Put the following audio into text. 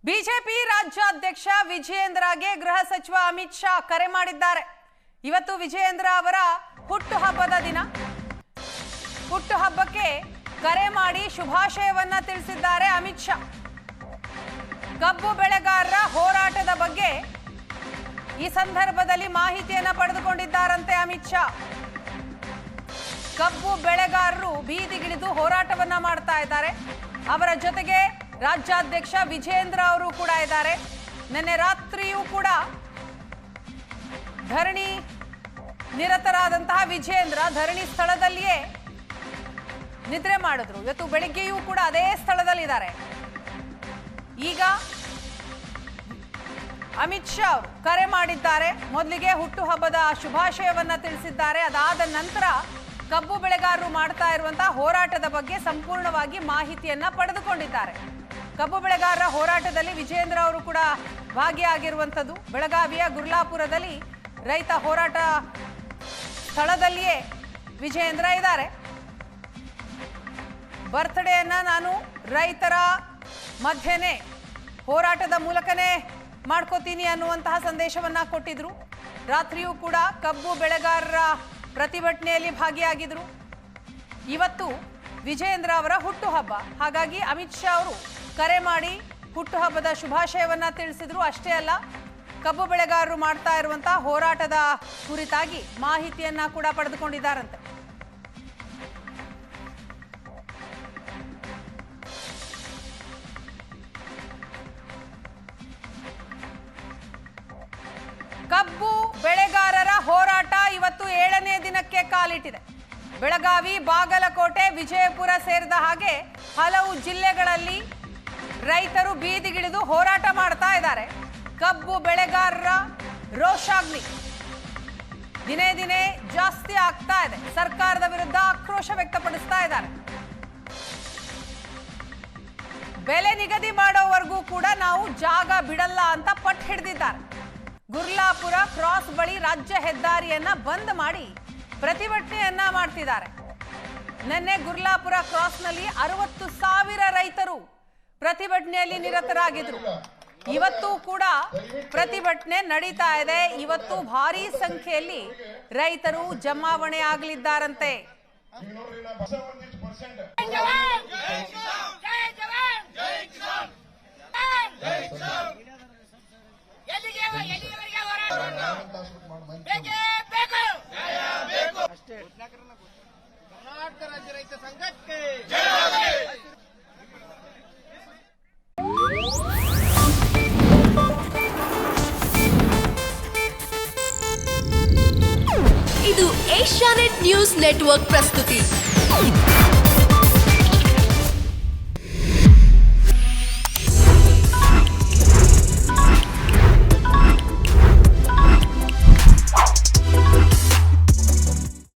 BJP ರಾಜ್ಯಾಧ್ಯಕ್ಷ ವಿಜಯೇಂದ್ರಗೆ ಗೃಹ ಸಚಿವ ಅಮಿತ್ ಶಾ ಕರೆ ಮಾಡಿದ್ದಾರೆ. ಇವತ್ತು ವಿಜಯೇಂದ್ರ ಅವರ ಹುಟ್ಟುಹಬ್ಬದ ದಿನ. ಹುಟ್ಟುಹಬ್ಬಕ್ಕೆ ಕರೆ ಮಾಡಿ ಶುಭಾಶಯವನ್ನ ತಿಳಿಸಿದ್ದಾರೆ ಅಮಿತ್ ಶಾ. ಕಬ್ಬು ಬೆಳೆಗಾರರ ಹೋರಾಟದ ಬಗ್ಗೆ ಈ ಸಂದರ್ಭದಲ್ಲಿ ಮಾಹಿತಿಯನ್ನು ಪಡೆದುಕೊಂಡಿದ್ದಾರಂತೆ ಅಮಿತ್ ಶಾ. ಕಬ್ಬು ಬೆಳೆಗಾರರು ಬೀದಿಗಿಳಿದು ಹೋರಾಟವನ್ನ ಮಾಡ್ತಾ ಇದ್ದಾರೆ. ಅವರ ಜೊತೆಗೆ ರಾಜ್ಯಾಧ್ಯಕ್ಷ ವಿಜಯೇಂದ್ರ ಅವರು ಕೂಡ ಇದ್ದಾರೆ. ನಿನ್ನೆ ರಾತ್ರಿಯೂ ಕೂಡ ಧರಣಿ ನಿರತರಾದಂತಹ ವಿಜಯೇಂದ್ರ ಧರಣಿ ಸ್ಥಳದಲ್ಲಿಯೇ ನಿದ್ರೆ ಮಾಡಿದ್ರು. ಇವತ್ತು ಬೆಳಿಗ್ಗೆಯೂ ಕೂಡ ಅದೇ ಸ್ಥಳದಲ್ಲಿ ಇದ್ದಾರೆ. ಈಗ ಅಮಿತ್ ಶಾ ಅವರು ಕರೆ ಮಾಡಿದ್ದಾರೆ. ಮೊದಲಿಗೆ ಹುಟ್ಟುಹಬ್ಬದ ಶುಭಾಶಯವನ್ನ ತಿಳಿಸಿದ್ದಾರೆ. ಅದಾದ ನಂತರ ಕಬ್ಬು ಬೆಳೆಗಾರರು ಮಾಡ್ತಾ ಇರುವಂತಹ ಹೋರಾಟದ ಬಗ್ಗೆ ಸಂಪೂರ್ಣವಾಗಿ ಮಾಹಿತಿಯನ್ನ ಪಡೆದುಕೊಂಡಿದ್ದಾರೆ. ಕಬ್ಬು ಬೆಳೆಗಾರರ ಹೋರಾಟದಲ್ಲಿ ವಿಜಯೇಂದ್ರ ಅವರು ಕೂಡ ಭಾಗಿಯಾಗಿರುವಂಥದ್ದು. ಬೆಳಗಾವಿಯ ಗುರ್ಲಾಪುರದಲ್ಲಿ ರೈತ ಹೋರಾಟ ಸ್ಥಳದಲ್ಲಿಯೇ ವಿಜಯೇಂದ್ರ ಇದ್ದಾರೆ. ಬರ್ತ್ಡೇಯನ್ನ ನಾನು ರೈತರ ಮಧ್ಯೆನೇ ಹೋರಾಟದ ಮೂಲಕನೇ ಮಾಡ್ಕೋತೀನಿ ಅನ್ನುವಂತಹ ಸಂದೇಶವನ್ನ ಕೊಟ್ಟಿದ್ರು. ರಾತ್ರಿಯೂ ಕೂಡ ಕಬ್ಬು ಬೆಳೆಗಾರರ ಪ್ರತಿಭಟನೆಯಲ್ಲಿ ಭಾಗಿಯಾಗಿದ್ರು. ಇವತ್ತು ವಿಜಯೇಂದ್ರ ಅವರ ಹುಟ್ಟುಹಬ್ಬ. ಹಾಗಾಗಿ ಅಮಿತ್ ಶಾ ಅವರು ಕರೆ ಮಾಡಿ ಹುಟ್ಟುಹಬ್ಬದ ಶುಭಾಶಯವನ್ನ ತಿಳಿಸಿದ್ರು. ಅಷ್ಟೇ ಅಲ್ಲ, ಕಬ್ಬು ಬೆಳೆಗಾರರು ಮಾಡ್ತಾ ಇರುವಂತಹ ಹೋರಾಟದ ಕುರಿತಾಗಿ ಮಾಹಿತಿಯನ್ನ ಕೂಡ ಪಡೆದುಕೊಂಡಿದ್ದಾರಂತೆ. ಕಬ್ಬು ಬೆಳೆಗಾರರ ಹೋರಾಟ ಇವತ್ತು 7ನೇ ದಿನಕ್ಕೆ ಕಾಲಿಟ್ಟಿದೆ. ಬೆಳಗಾವಿ, ಬಾಗಲಕೋಟೆ, ವಿಜಯಪುರ ಸೇರಿದ ಹಾಗೆ ಹಲವು ಜಿಲ್ಲೆಗಳಲ್ಲಿ ರೈತರು ಬೀದಿಗಿಳಿದು ಹೋರಾಟ ಮಾಡ್ತಾ ಇದ್ದಾರೆ. ಕಬ್ಬು ಬೆಳೆಗಾರರ ರೋಷಾಗ್ನಿ ದಿನೇ ದಿನೇ ಜಾಸ್ತಿ ಆಗ್ತಾ ಇದೆ. ಸರ್ಕಾರದ ವಿರುದ್ಧ ಆಕ್ರೋಶ ವ್ಯಕ್ತಪಡಿಸ್ತಾ ಇದ್ದಾರೆ. ಬೆಲೆ ನಿಗದಿ ಮಾಡೋವರೆಗೂ ಕೂಡ ನಾವು ಜಾಗ ಬಿಡಲ್ಲ ಅಂತ ಪಟ್ಟು ಹಿಡಿದಿದ್ದಾರೆ. ಗುರ್ಲಾಪುರ ಕ್ರಾಸ್ ಬಳಿ ರಾಜ್ಯ ಹೆದ್ದಾರಿಯನ್ನ ಬಂದ್ ಮಾಡಿ ಪ್ರತಿಭಟನೆಯನ್ನ ಮಾಡ್ತಿದ್ದಾರೆ. ನಿನ್ನೆ ಗುರ್ಲಾಪುರ ಕ್ರಾಸ್ನಲ್ಲಿ 60,000 ರೈತರು ಪ್ರತಿಭಟನೆಯಲ್ಲಿ ನಿರತರಾಗಿದ್ರು. ಇವತ್ತು ಕೂಡ ಪ್ರತಿಭಟನೆ ನಡೀತಾ ಇದೆ. ಇವತ್ತು ಭಾರೀ ಸಂಖ್ಯೆಯಲ್ಲಿ ರೈತರು ಜಮಾವಣೆ ಆಗಲಿದ್ದಾರಂತೆ. ಕರ್ನಾಟಕ ರಾಜ್ಯ ರೈತ ಸಂಘಕ್ಕೆ ಇದು ಏಷ್ಯಾನೆಟ್ ನ್ಯೂಸ್ ನೆಟ್ವರ್ಕ್ ಪ್ರಸ್ತುತಿ.